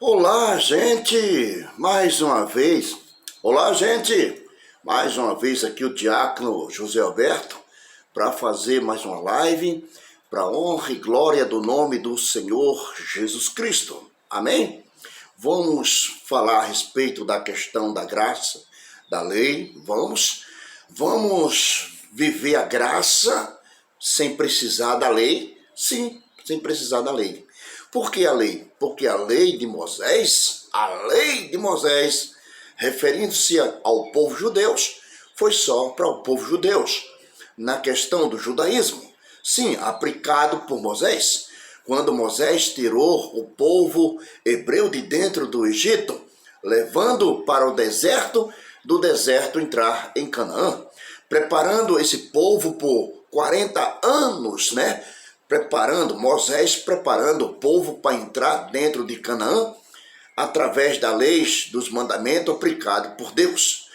Olá, gente! Mais uma vez. Olá, gente! Mais uma vez aqui o diácono José Alberto para fazer mais uma live para honra e glória do nome do Senhor Jesus Cristo. Amém? Vamos falar a respeito da questão da graça, da lei. Vamos viver a graça sem precisar da lei? Sim, sem precisar da lei. Por que a lei? Porque a lei de Moisés, referindo-se ao povo judeu, foi só para o povo judeu. Na questão do judaísmo, sim, aplicado por Moisés. Quando Moisés tirou o povo hebreu de dentro do Egito, levando para o deserto, do deserto entrar em Canaã, preparando esse povo por 40 anos, né? Moisés preparando o povo para entrar dentro de Canaã, através da lei, dos mandamentos aplicados por Deus.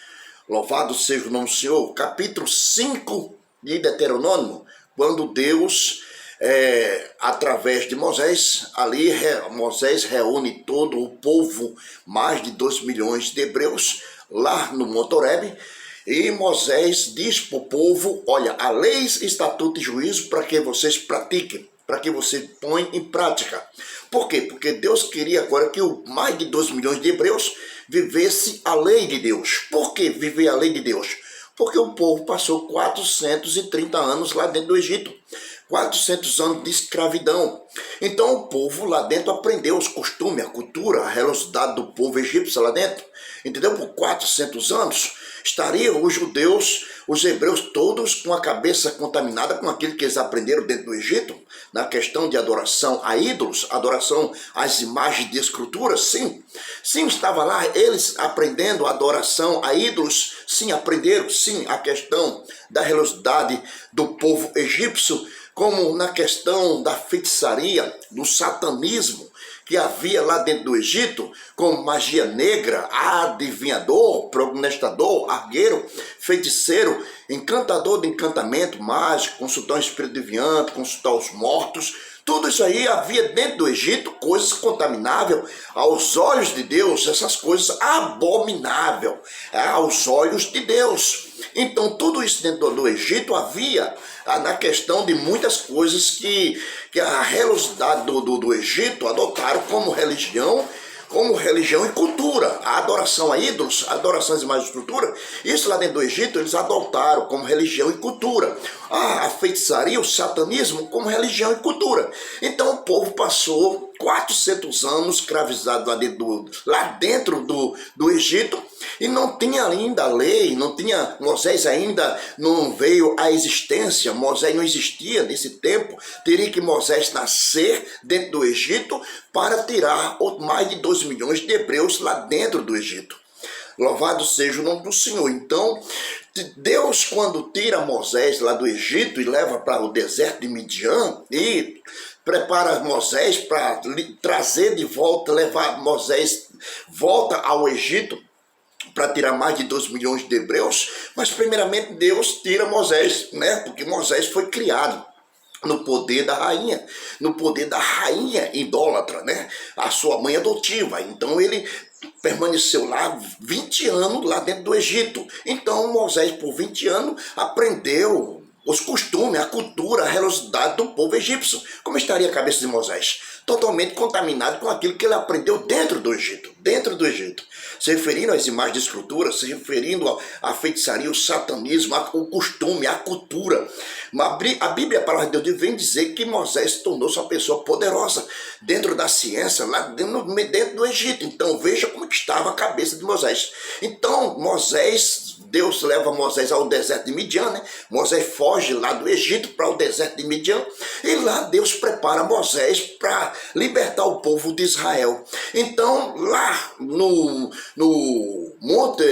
Louvado seja o nome do Senhor. Capítulo 5 de Deuteronômio, quando Deus, através de Moisés, ali Moisés reúne todo o povo, mais de 2 milhões de hebreus, lá no Monte Horebe, e Moisés diz para o povo: olha, a lei, estatuto e juízo para que vocês pratiquem, para que você põe em prática. Por quê? Porque Deus queria agora que mais de 2 milhões de hebreus vivesse a lei de Deus. Por que viver a lei de Deus? Porque o povo passou 430 anos lá dentro do Egito. 400 anos de escravidão. Então o povo lá dentro aprendeu os costumes, a cultura, a religiosidade do povo egípcio lá dentro. Entendeu? Por 400 anos estariam os judeus, os hebreus todos com a cabeça contaminada com aquilo que eles aprenderam dentro do Egito, na questão de adoração a ídolos, adoração às imagens de esculturas, sim. Sim, estava lá eles aprendendo a adoração a ídolos, sim, aprenderam, sim, a questão da religiosidade do povo egípcio, como na questão da feitiçaria, do satanismo, que havia lá dentro do Egito, com magia negra, adivinhador, prognostador, argueiro, feiticeiro, encantador de encantamento, mágico, consultar o espírito deviante, consultar os mortos. Tudo isso aí havia dentro do Egito, coisas contaminadas aos olhos de Deus, essas coisas abomináveis aos olhos de Deus. Então tudo isso dentro do Egito havia na questão de muitas coisas que a religiosidade do Egito adotaram como religião e cultura. A adoração a ídolos, a adoração às imagens de estrutura, isso lá dentro do Egito eles adotaram como religião e cultura. A feitiçaria, o satanismo como religião e cultura. Então o povo passou 400 anos escravizado lá dentro do Egito, e não tinha ainda a lei, Moisés ainda não veio à existência, Moisés não existia nesse tempo. Teria que Moisés nascer dentro do Egito para tirar mais de 2 milhões de hebreus lá dentro do Egito. Louvado seja o nome do Senhor. Então, Deus, quando tira Moisés lá do Egito e leva para o deserto de Midian, e prepara Moisés para trazer de volta, levar Moisés volta ao Egito, para tirar mais de 2 milhões de hebreus, mas primeiramente Deus tira Moisés, né? Porque Moisés foi criado no poder da rainha idólatra, né? A sua mãe adotiva. Então ele permaneceu lá 20 anos lá dentro do Egito. Então Moisés, por 20 anos, aprendeu os costumes, a cultura, a religiosidade do povo egípcio. Como estaria a cabeça de Moisés? Totalmente contaminado com aquilo que ele aprendeu dentro do Egito. Se referindo às imagens de escultura, se referindo à feitiçaria, o satanismo, o costume, a cultura. A Bíblia, a palavra de Deus, vem dizer que Moisés tornou-se uma pessoa poderosa dentro da ciência, lá dentro do Egito. Então veja como estava a cabeça de Moisés. Então Deus leva Moisés ao deserto de Midian, né? Moisés foge lá do Egito para o deserto de Midian, e lá Deus prepara Moisés para libertar o povo de Israel. Então lá no Monte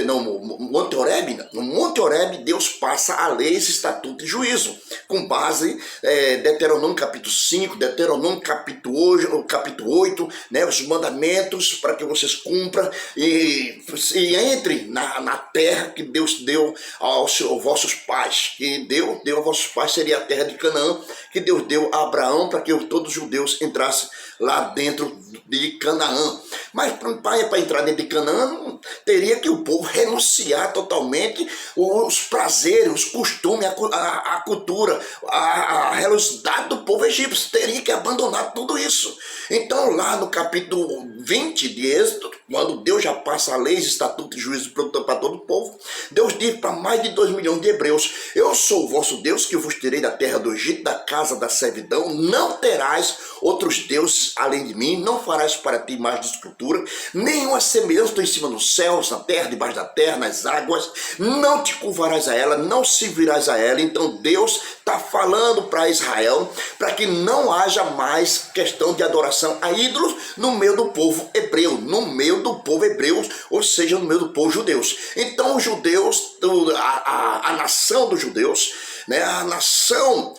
Horebe, Deus passa a lei, esse estatuto e juízo, com base Deuteronômio capítulo 5, Deuteronômio capítulo 8, né, os mandamentos para que vocês cumpram e entrem na terra que Deus deu aos vossos pais, que Deus deu aos vossos pais, seria a terra de Canaã, que Deus deu a Abraão para que todos os judeus entrassem lá dentro de Canaã. Mas para entrar dentro de Canaã, teria que o povo renunciar totalmente os prazeres, os costumes, a cultura, a religiosidade do povo egípcio. Teria que abandonar tudo isso. Então, lá no capítulo 20 de Êxodo, quando Deus já passa leis, estatutos e juízos para todo o povo, Deus diz para mais de 2 milhões de hebreus: eu sou o vosso Deus, que vos tirei da terra do Egito, da casa da servidão. Não terás outros deuses além de mim, não farás para ti imagem de escultura, nenhuma semelhança em cima dos céus, na terra, debaixo da terra, nas águas. Não te curvarás a ela, não servirás a ela. Então Deus está falando para Israel para que não haja mais questão de adoração a ídolos no meio do povo hebreu, no meio do povo hebreu, ou seja, no meio do povo judeus. Então os judeus, a nação dos judeus, né, a nação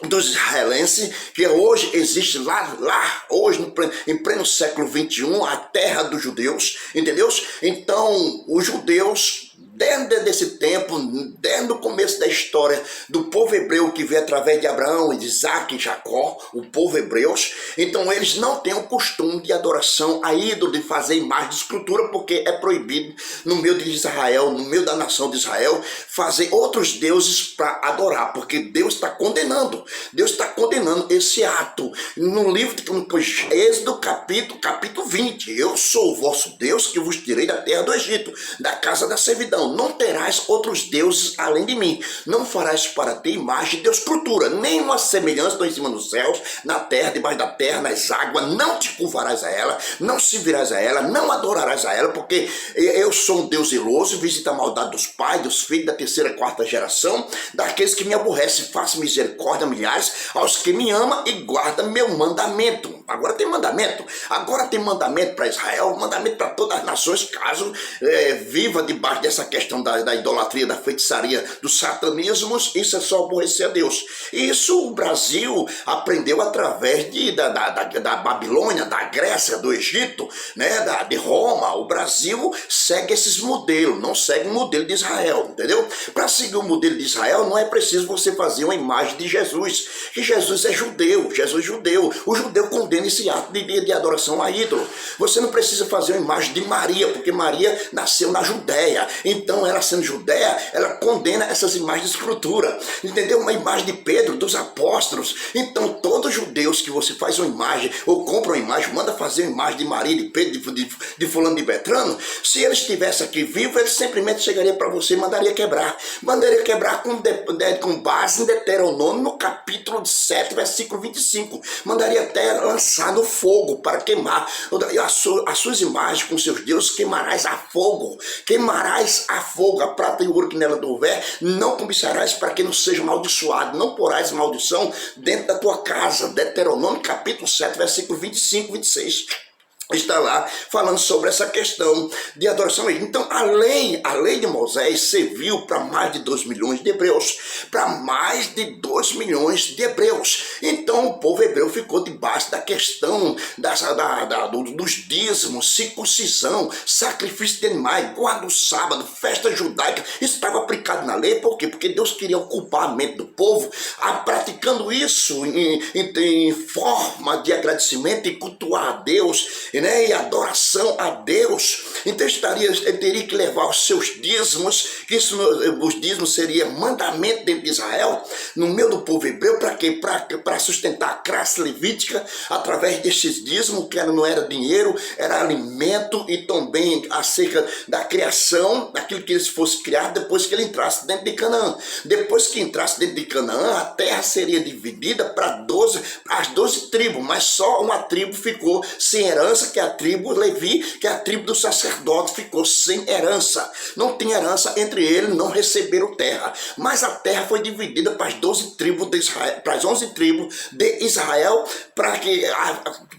dos israelenses, que hoje existe lá hoje, em pleno século XXI, a terra dos judeus, entendeu? Então, os judeus, desde esse tempo, desde o começo da história do povo hebreu que veio através de Abraão, de Isaac e Jacó, o povo hebreus, então eles não têm o costume de adoração a ídolo, de fazer imagem de escultura, porque é proibido no meio de Israel, no meio da nação de Israel, fazer outros deuses para adorar, porque Deus está condenando. Deus está condenando esse ato. No livro de Êxodo, capítulo 20, eu sou o vosso Deus, que vos tirei da terra do Egito, da casa da servidão. Não terás outros deuses além de mim. Não farás para ti imagem de escultura, nenhuma semelhança em cima dos céus, na terra, debaixo da terra, nas águas. Não te curvarás a ela, não servirás a ela, não adorarás a ela, porque eu sou um Deus zeloso, visita a maldade dos pais, dos filhos da terceira e quarta geração, daqueles que me aborrecem. Faço misericórdia a milhares, aos que me amam e guardam meu mandamento. Agora tem mandamento para Israel, mandamento para todas as nações, caso viva debaixo dessa questão da idolatria, da feitiçaria, dos satanismos. Isso é só aborrecer a Deus. Isso o Brasil aprendeu através da Babilônia, da Grécia, do Egito, né, de Roma. O Brasil segue esses modelos, não segue o modelo de Israel, entendeu? Para seguir o modelo de Israel não é preciso você fazer uma imagem de Jesus, que Jesus é judeu, o judeu condena esse ato de adoração a ídolo. Você não precisa fazer uma imagem de Maria, porque Maria nasceu na Judéia, então ela sendo judeia, ela condena essas imagens de escultura, entendeu? Uma imagem de Pedro, dos apóstolos. Então todos os judeus que você faz uma imagem, ou compra uma imagem, manda fazer uma imagem de Maria, de Pedro, de fulano de Betrano, se eles estivessem aqui vivos, eles simplesmente chegariam para você e mandaria quebrar com base em Deuteronômio, no capítulo 7, versículo 25, mandaria até lançar no fogo para queimar as suas imagens com seus deuses, queimarás a fogo, a prata e o ouro que nela houver, não cobiçarás, para que não seja amaldiçoado, não porás maldição dentro da tua casa. Deuteronômio capítulo 7, versículo 25, 26. Está lá falando sobre essa questão de adoração. Então a lei de Moisés serviu para mais de 2 milhões de hebreus, Então o povo hebreu ficou debaixo da questão dos dízimos, circuncisão, sacrifício de animais, guarda do sábado, festa judaica. Isso estava aplicado na lei. Por quê? Porque Deus queria ocupar a mente do povo, praticando isso em forma de agradecimento e cultuar a Deus, né, e adoração a Deus. Então ele teria que levar os seus dízimos, que os dízimos seria mandamento dentro de Israel, no meio do povo hebreu, para quê? Para sustentar a classe levítica através desses dízimos, que não era dinheiro, era alimento, e também acerca da criação, daquilo que eles fossem criados depois que ele entrasse dentro de Canaã. Depois que entrasse dentro de Canaã, a terra seria dividida para as 12 tribos, mas só uma tribo ficou sem herança, que é a tribo Levi, que é a tribo do sacerdote, ficou sem herança. Não tinha herança entre eles, não receberam terra. Mas a terra foi dividida para as 12 tribos de Israel, para as 11 tribos de Israel, para que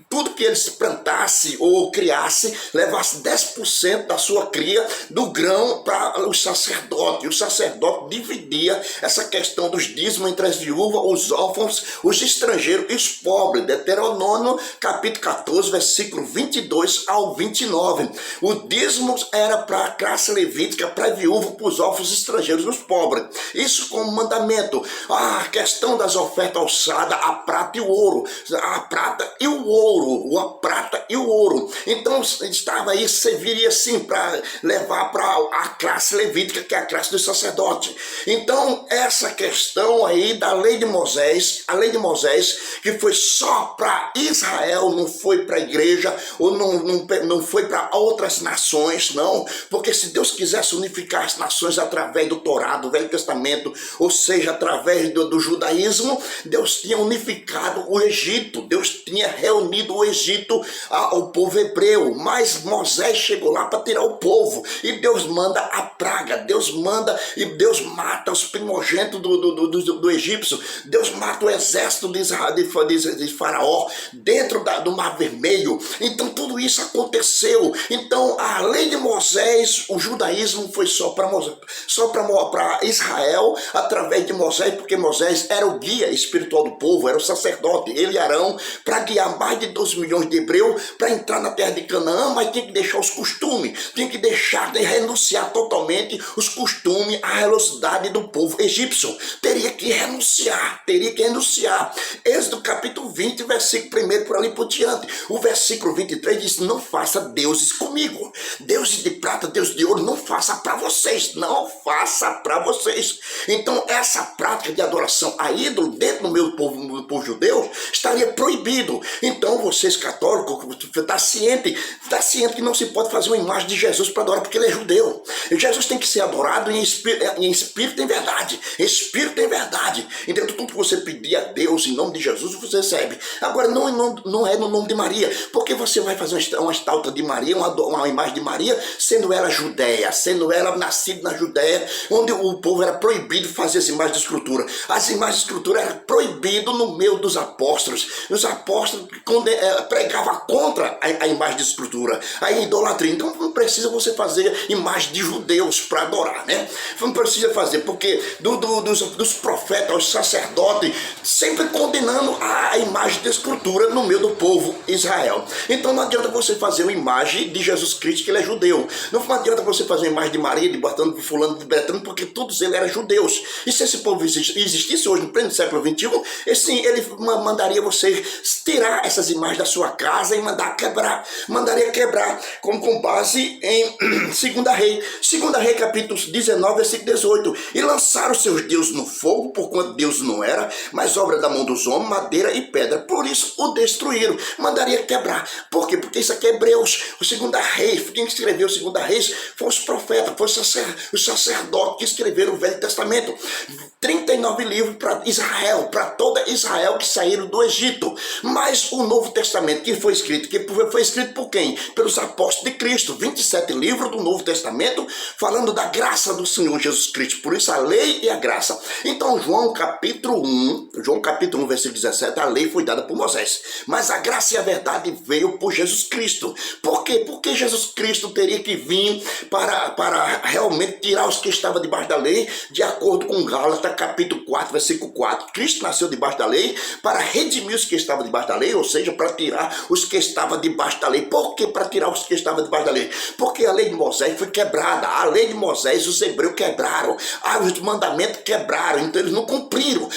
tudo que eles plantassem ou criassem levasse 10% da sua cria do grão para os sacerdotes. E o sacerdote dividia essa questão dos dízimos entre as viúvas, os órfãos, os estrangeiros e os pobres. Deuteronômio capítulo 14, versículo 22 ao 29. O dízimo era para a classe levítica, para a viúva, para os órfãos estrangeiros, os pobres. Isso como mandamento. A questão das ofertas alçadas, a prata e o ouro. A prata e o ouro. A prata e o ouro. Então estava aí, serviria assim para levar para a classe levítica, que é a classe do sacerdote. Então essa questão aí da lei de Moisés, a lei de Moisés, que foi só para Israel, não foi para a igreja, ou não foi para outras nações, não. Porque se Deus quisesse unificar as nações através do Torá, do Velho Testamento, ou seja, através do judaísmo, Deus tinha unificado o Egito, Deus tinha reunido o Egito ao povo hebreu, mas Moisés chegou lá para tirar o povo, e Deus manda a praga, Deus manda e Deus mata os primogênitos do egípcio, Deus mata o exército de Faraó dentro do Mar Vermelho. Então tudo isso aconteceu. Então a lei de Moisés, o judaísmo foi só para Israel, através de Moisés, porque Moisés era o guia espiritual do povo, era o sacerdote, ele e Arão, para guiar mais de 2 milhões de hebreus para entrar na terra de Canaã, mas tinha que deixar os costumes, tinha que deixar de renunciar totalmente os costumes, a velocidade do povo egípcio. Teria que renunciar. Êxodo capítulo 20, versículo 1 por ali por diante. O versículo 23 diz: não faça deuses comigo. Deuses de prata, deuses de ouro, não faça para vocês. Não faça para vocês. Então essa prática de adoração a ídolo dentro do meu povo, no povo judeu, estaria proibido. Então vocês católicos, está ciente que não se pode fazer uma imagem de Jesus para adorar, porque ele é judeu. E Jesus tem que ser adorado em espírito e em verdade. Espírito e em verdade. Então tudo que você pedir a Deus em nome de Jesus, você recebe. Agora não é no nome de Maria, porque você vai fazer uma estátua de Maria, uma imagem de Maria, sendo ela judeia, sendo ela nascida na Judéia, onde o povo era proibido de fazer as imagens de escultura. As imagens de escultura eram proibidas no meio dos apóstolos. Os apóstolos pregavam contra a imagem de escultura, a idolatria. Então não precisa você fazer imagem de judeus para adorar, né? Não precisa fazer, porque dos profetas aos sacerdotes, sempre condenando a imagem de escultura no meio do povo Israel. Então não adianta você fazer uma imagem de Jesus Cristo, que ele é judeu. Não adianta você fazer uma imagem de Maria, de Bartano, de fulano, de Betano, porque todos eles eram judeus. E se esse povo existisse hoje, no pleno século XXI, ele mandaria você tirar essas imagens da sua casa e mandaria quebrar, como com base em 2 Rei, capítulo 19, versículo 18. E lançaram seus deuses no fogo, porquanto Deus não era, mas obra da mão dos homens, madeira e pedra. Por isso o destruíram, mandaria quebrar. Por quê? Porque isso aqui é Hebreus, o 2 Rei. Quem escreveu o 2 Reis foi os profetas, foi os sacerdotes que escreveram o Velho Testamento. 39 livros para Israel, para toda Israel que saíram do Egito. Mas o Novo Testamento que foi escrito por quem? Pelos apóstolos de Cristo. 27 livros do Novo Testamento falando da graça do Senhor Jesus Cristo. Por isso a lei e a graça. Então João capítulo 1, versículo 17, a lei foi dada por Moisés. Mas a graça e a verdade veio por Jesus Cristo. Por quê? Porque Jesus Cristo teria que vir para realmente tirar os que estavam debaixo da lei, de acordo com Gálatas capítulo 4, versículo 4. Cristo nasceu debaixo da lei para redimir os que estavam debaixo da lei, ou seja, para tirar os que estavam debaixo da lei. Por que para tirar os que estavam debaixo da lei? Porque a lei de Moisés foi quebrada. A lei de Moisés, os hebreus quebraram. Os mandamentos quebraram. Então eles não cumpriram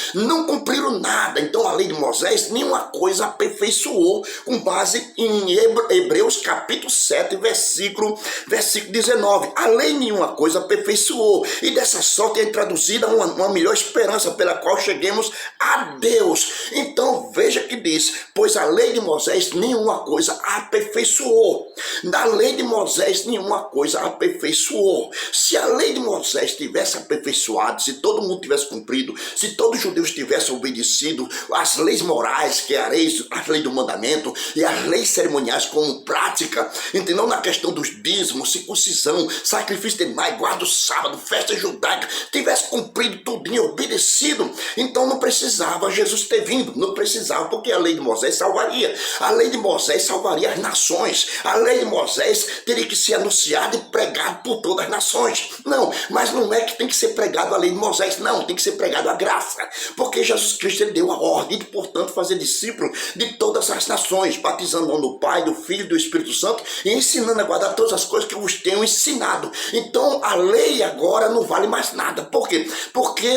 nada. Então a lei de Moisés nenhuma coisa aperfeiçoou, com base em Hebreus capítulo 7, versículo 19. A lei nenhuma coisa aperfeiçoou. E dessa sorte é introduzida uma melhor esperança pela qual cheguemos a Deus. Então veja que diz: pois a lei de Moisés nenhuma coisa aperfeiçoou. Da lei de Moisés nenhuma coisa aperfeiçoou. Se a lei de Moisés tivesse aperfeiçoado, se todo mundo tivesse cumprido, se todos os judeus tivessem obedecido as leis morais, que é as leis do mandamento e as leis cerimoniais como prática, entendeu? Na questão dos dízimos, circuncisão, sacrifício de animais, guarda o sábado, festa judaica, tivesse cumprido tudinho, obedecido, então não precisava Jesus ter vindo, não precisava, porque a lei de Moisés salvaria. A lei de Moisés salvaria as nações. A lei de Moisés teria que ser anunciada e pregada por todas as nações. Não, mas não é que tem que ser pregado a lei de Moisés, não, tem que ser pregado a graça, porque Jesus Cristo ele deu a ordem de, portanto, fazer discípulo de todas as nações, batizando no nome do Pai, do Filho e do Espírito Santo, e ensinando a guardar todas as coisas que eu vos tenho ensinado. Então a lei agora não vale mais nada. Por quê? Porque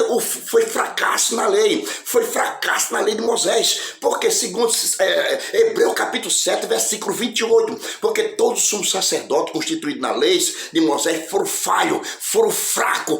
foi fracasso na lei, foi fracasso na lei de Moisés. Porque segundo Hebreus capítulo 7, versículo 28, porque todos os sumos sacerdotes constituídos na lei de Moisés foram falhos, foram fracos.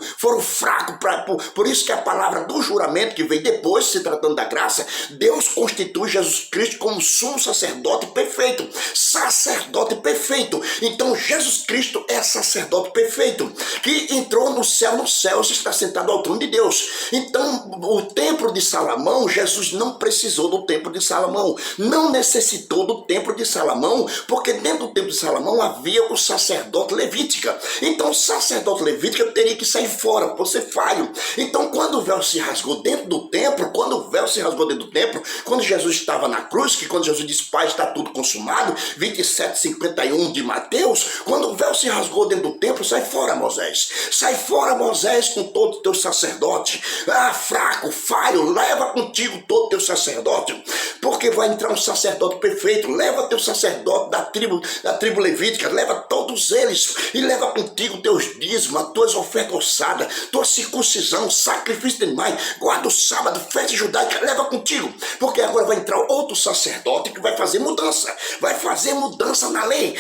Por isso que a palavra do juramento que vem depois, se tratando da graça, Deus constitui Jesus Cristo como sumo sacerdote perfeito. Sacerdote perfeito. Então Jesus Cristo é sacerdote perfeito, que entrou no céu, nos céus, está sentado ao trono de Deus. Então o templo de Salomão, Jesus não precisou do templo de Salomão, não necessitou do templo de Salomão, porque dentro do templo de Salomão havia o sacerdote levítica. Então o sacerdote levítica teria que sair fora, por ser falho. Então quando o véu se rasgou dentro do templo, quando Jesus estava na cruz, que quando Jesus disse, Pai, está tudo consumado, 27:51 de Mateus, quando o véu se rasgou dentro do templo, sai fora Moisés com todos os teus sacerdotes. Fraco, falho, leva contigo todo o teu sacerdote, porque vai entrar um sacerdote perfeito. Leva teu sacerdote da tribo levítica, leva todos eles e leva contigo teus dízimos, as tuas ofertas ossadas, tua circuncisão, sacrifício de animais, guarda o sábado, festa judaica, leva contigo, porque agora vai entrar outro sacerdote que vai fazer mudança na lei,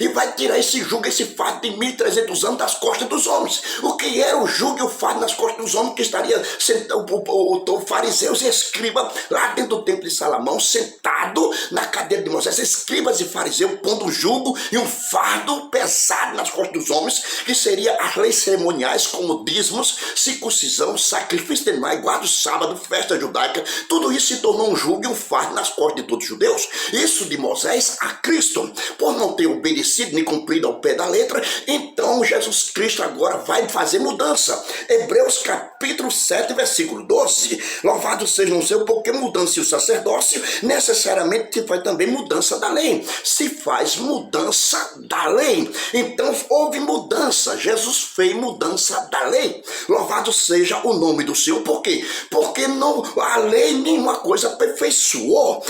e vai tirar esse jugo, esse fardo de 1.300 anos das costas dos homens. O que era o jugo e o fardo nas costas dos homens, que estaria sentado o fariseus e escribas lá dentro do templo de Salomão, sentado na cadeira de Moisés, escribas e fariseus pondo um jugo e um fardo pesado nas costas dos homens, que seria as leis cerimoniais, como dízimos, circuncisão, sacrifício de animais, guarda o sábado, festa judaica. Tudo isso se tornou um jugo e um fardo nas costas de todos os judeus. Isso de Moisés a Cristo, por não ter obedecido nem cumprido ao pé da letra. Então Jesus Cristo agora vai fazer mudança. Hebreus capítulo 7, versículo 12. Louvado seja o Senhor, porque mudança o sacerdócio necessariamente se faz também mudança da lei. Se faz mudança da lei. Então houve mudança. Jesus fez mudança da lei. Louvado seja o nome do Senhor. Por quê? Porque a lei nenhuma coisa aperfeiçoou.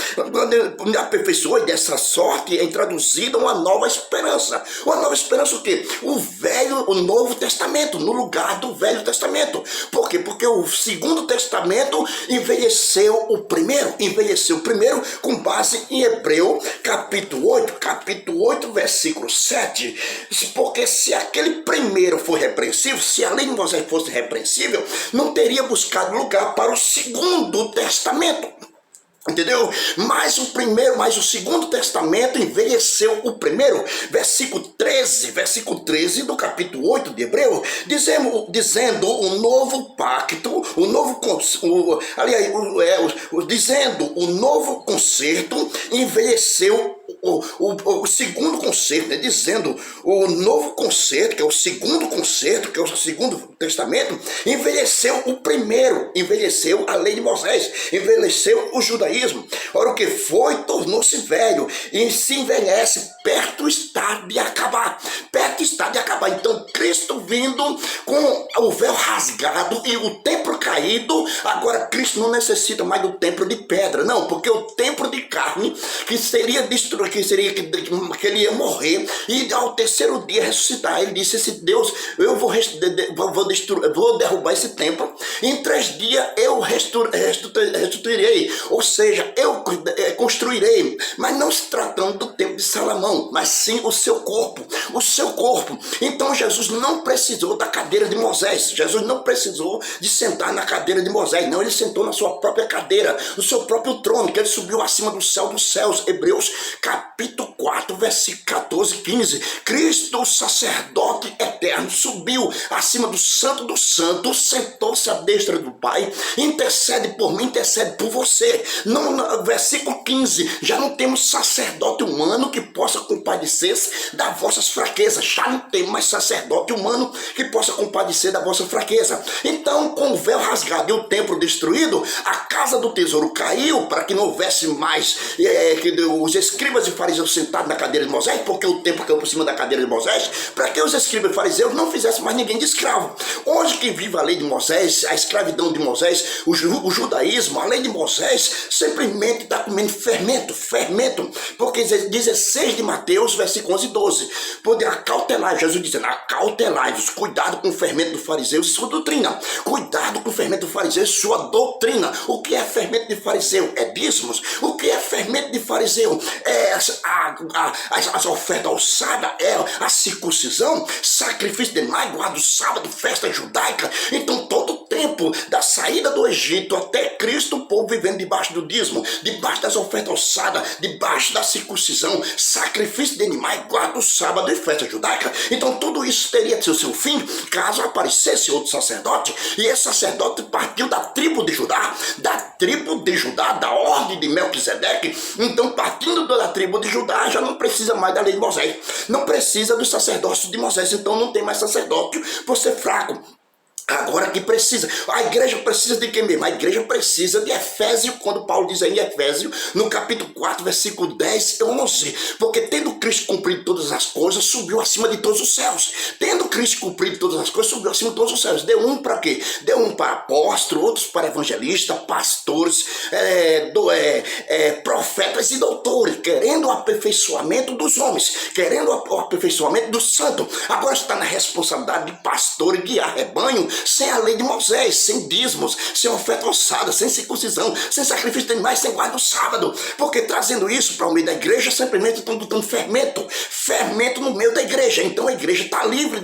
Aperfeiçoou, e dessa sorte é introduzida uma nova esperança. Uma nova esperança o quê? O Novo Testamento, no lugar do Velho Testamento. Por quê? Porque o Segundo Testamento envelheceu o primeiro com base em Hebreu capítulo 8, versículo 7. Porque se aquele primeiro for repreensível, se a lei de Moisés fosse repreensível, não teria buscado lugar para o Segundo Testamento. Entendeu? Mas o Segundo Testamento envelheceu o primeiro. Versículo 13 do capítulo 8 de Hebreu, dizendo o novo pacto, dizendo o novo concerto envelheceu o segundo concerto, né? Dizendo o novo concerto, que é o segundo concerto, que é o Segundo Testamento, envelheceu o primeiro, envelheceu a lei de Moisés, envelheceu o judaísmo. Ora, o que foi, tornou-se velho, e se envelhece, perto está de acabar. Então Cristo vindo com o véu rasgado e o templo caído, agora Cristo não necessita mais do templo de pedra, não, porque o templo de carne que seria destruído, que ele ia morrer e ao terceiro dia ressuscitar. Ele disse: esse Deus, eu vou derrubar esse templo, em 3 dias eu restituirei, ou seja, eu construirei, mas não se tratando do templo de Salomão, mas sim o seu corpo. Então Jesus não precisou da cadeira de Moisés, Jesus não precisou de sentar na cadeira de Moisés, não, ele sentou na sua própria cadeira, no seu próprio trono, que ele subiu acima do céu dos céus. Hebreus capítulo 4, versículo 14 e 15. Cristo, o sacerdote eterno, subiu acima do santo dos santos, sentou-se à destra do Pai, intercede por mim, intercede por você. No versículo 15, já não temos sacerdote humano que possa compadecer das vossas fraquezas, já não temos mais sacerdote humano que possa compadecer da vossa fraqueza. Então, com o véu rasgado e o templo destruído, a casa do tesouro caiu, para que não houvesse mais os escribas e fariseus sentados na cadeira de Moisés, porque porque o tempo caiu por cima da cadeira de Moisés, para que os escribas e fariseus não fizessem mais ninguém de escravo. Hoje quem vive a lei de Moisés, a escravidão de Moisés, o judaísmo, a lei de Moisés, simplesmente está comendo fermento, porque 16 de Mateus, versículo 11 e 12, poder acautelar, Jesus dizendo, acautelai-vos, cuidado com o fermento do fariseu e sua doutrina, cuidado com o fermento do fariseu e sua doutrina. O que é fermento de fariseu? É dízimos. O que é fermento de fariseu? É as ofertas alçadas, é a circuncisão, sacrifício de animais, guarda do sábado, festa judaica. Então todo o tempo da saída do Egito até Cristo, o povo vivendo debaixo do dízimo, debaixo das ofertas alçadas, debaixo da circuncisão, sacrifício de animais, guarda do sábado e festa judaica. Então tudo isso teria seu fim caso aparecesse outro sacerdote, e esse sacerdote partiu da tribo de Judá, da ordem de Melquisedeque. Então, partindo da tribo de Judá, já não precisa mais da lei de Moisés, não precisa do sacerdócio de Moisés, então não tem mais sacerdote por ser fraco. Agora que precisa, a igreja precisa de quem mesmo? A igreja precisa de Efésios, quando Paulo diz aí em Efésios, no capítulo 4, versículo 10 e 11, porque tendo Cristo cumprido todas as coisas, subiu acima de todos os céus. Tendo Cristo cumprido todas as coisas, subiu acima de todos os céus. Deu um para quê? Deu um para apóstolo, outros para evangelistas, pastores, profetas e doutores, querendo o aperfeiçoamento dos homens, querendo o aperfeiçoamento do santo. Agora está na responsabilidade de pastor e guiar rebanho, sem a lei de Moisés, sem dízimos, sem oferta alçada, sem circuncisão, sem sacrifício de animais, sem guarda do sábado. Porque trazendo isso para o meio da igreja, simplesmente estão botando fermento no meio da igreja. Então a igreja está livre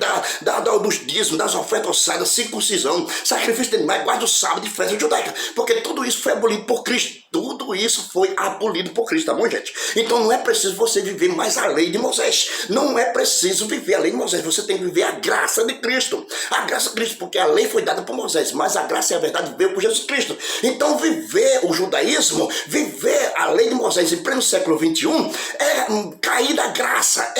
dos dízimos, das ofertas alçadas, circuncisão, sacrifício de animais, guarda do sábado e festa judaica. Porque tudo isso foi abolido por Cristo. Tudo isso foi abolido por Cristo, tá bom, gente? Então não é preciso você viver mais a lei de Moisés. Não é preciso viver a lei de Moisés. Você tem que viver a graça de Cristo. A graça de Cristo, porque a lei foi dada por Moisés, mas a graça e a verdade veio por Jesus Cristo. Então viver o judaísmo, viver a lei de Moisés em pleno século XXI, é cair da graça,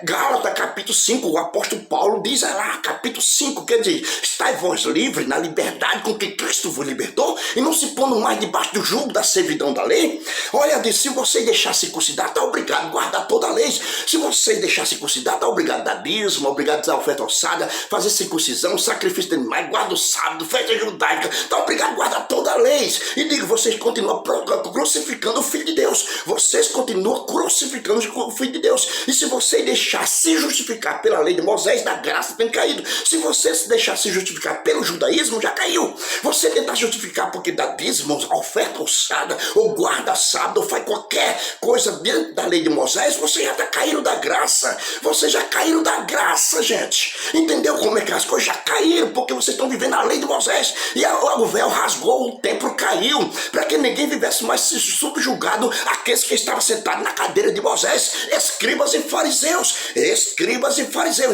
Gálatas capítulo 5, o apóstolo Paulo diz lá, capítulo 5, quer dizer, estai vós livres na liberdade com que Cristo vos libertou, e não se pondo mais debaixo do jugo da servidão da lei. Olha, se você deixar circuncidar, está obrigado a guardar toda a lei. Se você deixar circuncidar, está obrigado a dar dízimo, obrigado a dar oferta alçada, fazer circuncisão, sacrifício de animais, guarda o sábado, festa judaica, está obrigado a guardar toda a lei. E digo, vocês continuam crucificando o Filho de Deus. Vocês continuam crucificando o Filho de Deus. E se você deixar se justificar pela lei de Moisés, da graça tem caído. Se você se deixar se justificar pelo judaísmo, já caiu. Você tentar justificar porque dá dízimo, oferta alçada, ou guarda sábado, ou faz qualquer coisa dentro da lei de Moisés, você já está caindo da graça. Vocês já caíram da graça, gente. Entendeu como é que as coisas já caíram? Porque vocês estão vivendo a lei de Moisés. E o véu rasgou, o templo caiu, para que ninguém vivesse mais subjugado àqueles que estavam sentados na cadeira de Moisés, escribas e fariseus.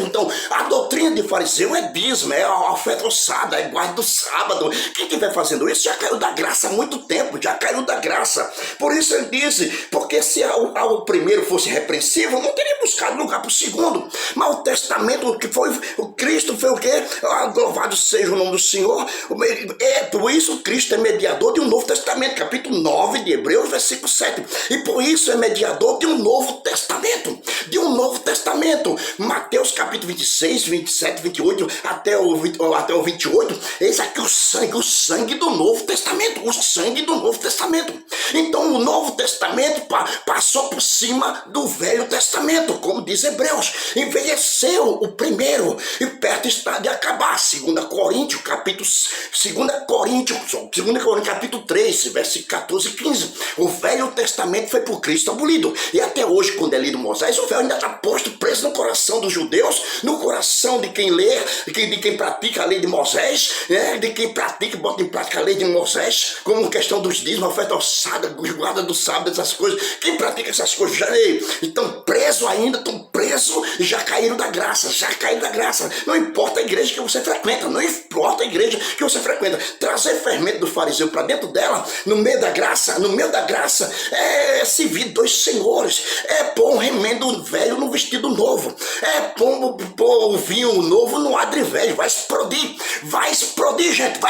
Então, a doutrina de fariseu é dízimo, é a oferta alçada, é guarda do sábado. Quem estiver fazendo isso já caiu da graça há muito tempo, já caiu da graça. Por isso ele disse, porque se o primeiro fosse repreensível, não teria buscado lugar para o segundo. Mas o testamento que foi, o Cristo foi o quê? Louvado seja o nome do Senhor. Por isso Cristo é mediador de um novo testamento, capítulo 9 de Hebreus, versículo 7. E por isso é mediador de um novo testamento. Mateus capítulo 26, 27, 28 até o 28. Eis aqui o sangue do Novo Testamento. Então o Novo Testamento passou por cima do Velho Testamento, como diz Hebreus. Envelheceu o primeiro e perto está de acabar. 2 Coríntios capítulo 3, versículo 14 e 15. O Velho Testamento foi por Cristo abolido. E até hoje, quando é lido Moisés, o véu ainda está posto preso no coração dos judeus, no coração de quem lê, de quem pratica a lei de Moisés, de quem pratica, bota em prática a lei de Moisés, como questão dos dízimos, oferta alçada, guarda do sábado, essas coisas. Quem pratica essas coisas já estão presos ainda, e já caíram da graça, Não importa a igreja que você frequenta, trazer fermento do fariseu para dentro dela, no meio da graça, é servir dois senhores, é pôr um remendo velho no vestido novo, é pôr o vinho novo no adre velho, vai explodir, gente,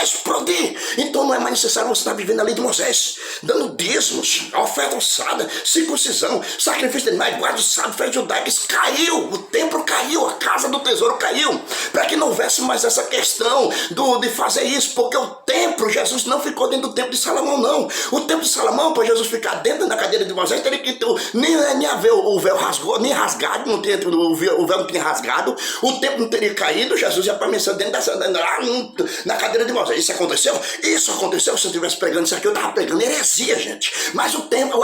Então não é mais necessário você estar vivendo a lei de Moisés, dando dízimos, a oferta ossada, circuncisão, sacrifício de animais, guarda o sábado, festa judaica. Isso caiu, o templo caiu, a casa do tesouro caiu, para que não houvesse mais essa questão de fazer isso, porque o templo, Jesus não ficou dentro do templo de Salomão, não. O templo de Salomão, para Jesus ficar dentro da cadeira de Moisés, teria que ter, nem haver o véu rasgou, nem rasgado, não tinha, o véu não tinha rasgado, o templo não teria caído, Jesus ia aparecer dentro na cadeira de Moisés. Isso aconteceu? Isso aconteceu. Se eu estivesse pregando isso aqui, eu estava pregando heresia, gente. Mas o templo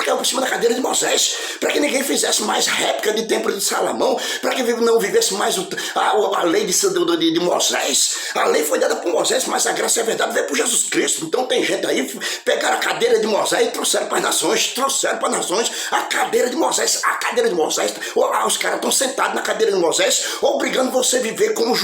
caiu por cima da cadeira de Moisés, para que ninguém fizesse mais réplica de templo de Salomão, para que não vivesse mais a lei de Moisés. A lei foi dada por Moisés, mas a graça e a verdade veio por Jesus Cristo. Então tem gente aí, pegaram a cadeira de Moisés e trouxeram para as nações, a cadeira de Moisés, os caras estão sentados na cadeira de Moisés, obrigando você a viver como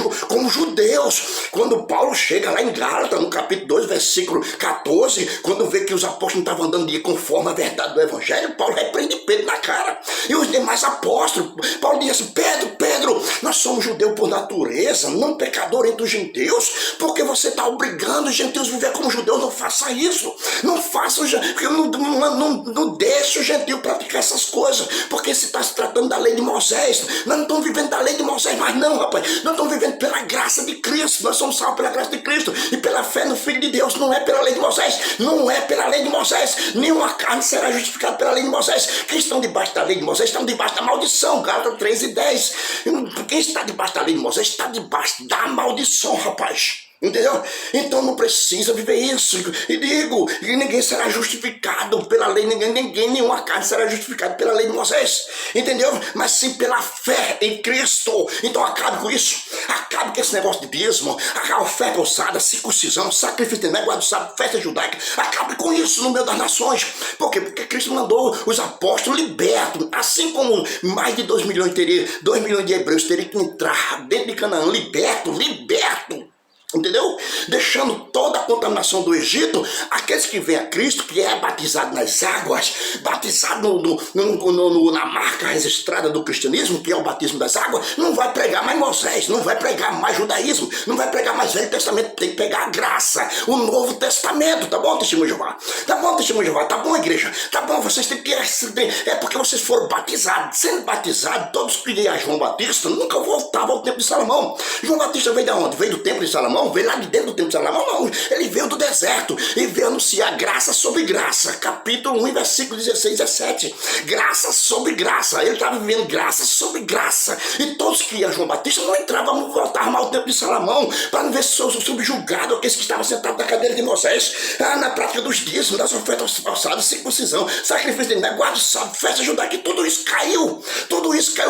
judeus. Quando Paulo chega lá em Gálatas, no capítulo 2, versículo 14, quando vê que os apóstolos não estavam andando conforme a verdade do evangelho, Paulo repreende Pedro na cara. E os demais apóstolos, Paulo diz assim: Pedro, nós somos judeus por natureza, não pecador entre os gentios, porque você está obrigando os gentios a viver como judeus. Não faça isso, não faça, não deixe o gentio praticar essas coisas, porque se está se tratando da lei de Moisés. Nós não estamos vivendo da lei de Moisés, mas não, rapaz, nós estamos vivendo pela graça de Cristo. Nós somos salvos pela graça de Cristo e pela fé no Filho de Deus. Não é pela lei de Moisés, não é pela lei de Moisés. Nenhuma carne será justificada pela lei de Moisés. Quem estão debaixo da lei de Moisés estão debaixo da maldição. Gálatas 3:10. Quem está debaixo da lei de Moisés está debaixo da maldição, rapaz. Entendeu? Então não precisa viver isso. E digo que ninguém será justificado pela lei, nenhuma carne será justificada pela lei de Moisés. Entendeu? Mas sim pela fé em Cristo. Então acabe com isso. Acabe com esse negócio de dízimo, a oferta ossada, circuncisão, sacrifício de animais, guarda o sábado, festa judaica. Acabe com isso no meio das nações. Por quê? Porque Cristo mandou os apóstolos libertos. Assim como mais de 2 milhões de hebreus teriam que entrar dentro de Canaã, liberto. Entendeu? Deixando toda a contaminação do Egito, aqueles que vêm a Cristo, que é batizado nas águas, batizado na marca registrada do cristianismo, que é o batismo das águas, não vai pregar mais Moisés, não vai pregar mais judaísmo, não vai pregar mais Velho Testamento, tem que pegar a graça, o Novo Testamento. Tá bom, testemunho de Jeová? Tá bom, testemunho de Jeová? Tá bom, igreja? Tá bom, vocês têm que... É porque vocês foram batizados. Sendo batizados, todos que iam a João Batista nunca voltavam ao tempo de Salomão. João Batista veio de onde? Veio do templo de Salomão? Veio lá de dentro do templo de Salomão? Não, ele veio do deserto e veio anunciar graça sobre graça, capítulo 1, versículo 16 e 17, graça sobre graça. Ele estava vivendo graça sobre graça, e todos que iam a João Batista não entravam, não voltavam ao templo de Salomão, para não ver se são subjugados aqueles que estavam sentados na cadeira de Moisés, na prática dos dízimos, das ofertas falsadas, circuncisão, sacrifício de animais, guarda o sábado, festa judaica. E tudo isso caiu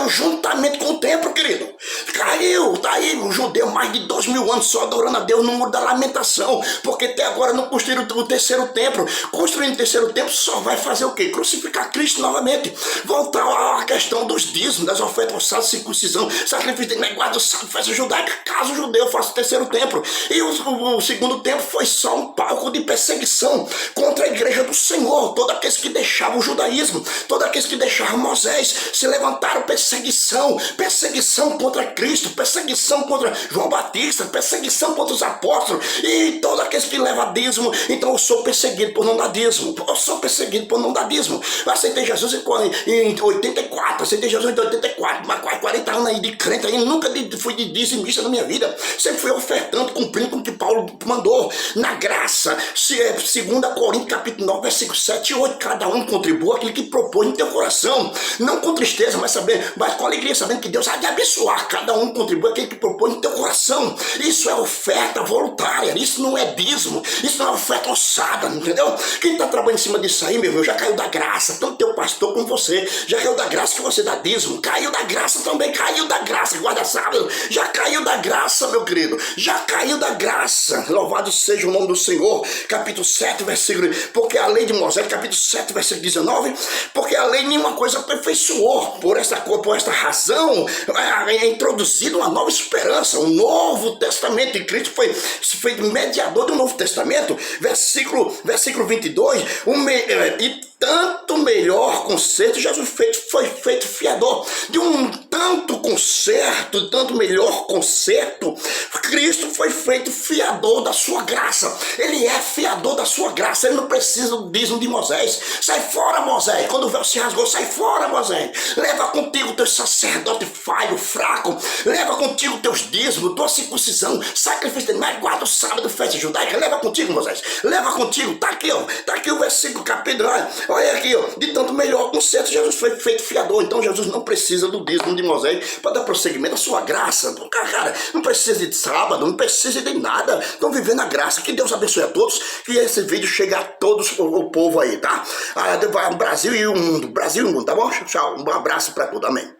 juntamente com o templo, querido. Caiu, tá aí o judeu mais de 2.000 anos só adorando a Deus no muro da lamentação, porque até agora não construíram o terceiro templo. Construindo o terceiro templo só vai fazer o quê? Crucificar Cristo novamente, voltar à questão dos dízimos, das ofertas forçadas, circuncisão, sacrifício de negócio do sábado, festa judaica, caso o judeu faça o terceiro templo. E o segundo templo foi só um palco de perseguição contra a igreja do Senhor. Todos aqueles que deixavam o judaísmo, todos aqueles que deixavam Moisés, se levantaram perseguição contra Cristo, perseguição contra João Batista, perseguição contra os apóstolos, e todos aqueles que levam dízimo. Então eu sou perseguido por não dar dízimo. Eu aceitei Jesus em 84, aceitei Jesus em 84, mas quase 40 anos aí de crente, aí nunca fui de dizimista na minha vida. Sempre fui ofertando, cumprindo com o que Paulo mandou. Na graça, 2 Coríntios capítulo 9, versículo 7 e 8, cada um contribua aquilo que propôs no teu coração, não com tristeza, mas com alegria, sabendo que Deus há de abençoar. Cada um contribui aquilo que propôs no teu coração. Isso é oferta voluntária, isso não é dízimo, isso não é oferta ossada, entendeu? Quem está trabalhando em cima disso aí, meu irmão, já caiu da graça, tanto teu pastor como você, já caiu da graça que você dá dízimo, caiu da graça também, caiu da graça, guarda sábado, já caiu da graça, meu querido, já caiu da graça. Louvado seja o nome do Senhor. Capítulo 7, versículo, porque a lei de Moisés, capítulo 7, versículo 19, porque a lei nenhuma coisa aperfeiçoou, por esta razão é introduzida uma nova esperança, um novo testamento. E Cristo foi mediador do Novo Testamento. Versículo 22, e tanto melhor conceito, Jesus foi feito fiador de um tanto conserto, tanto melhor conserto, Cristo foi feito fiador da sua graça. Ele é fiador da sua graça. Ele não precisa do dízimo de Moisés. Sai fora, Moisés. Quando o véu se rasgou, sai fora, Moisés. Leva contigo teu sacerdote falho, fraco. Leva contigo teus dízimos, tua circuncisão, sacrifício de animais, guarda o sábado, festa judaica. Leva contigo, Moisés. Leva contigo. Tá aqui, ó. Tá aqui o versículo, capítulo. Olha aqui, ó. De tanto melhor conserto, Jesus foi feito fiador. Então Jesus não precisa do dízimo de Moisés para dar prosseguimento à sua graça. Cara, não precisa de sábado, não precisa de nada. Estão vivendo a graça. Que Deus abençoe a todos. Que esse vídeo chegue a todos o povo aí, tá? Brasil e o mundo. Brasil e o mundo, tá bom? Tchau. Um abraço para todos. Amém.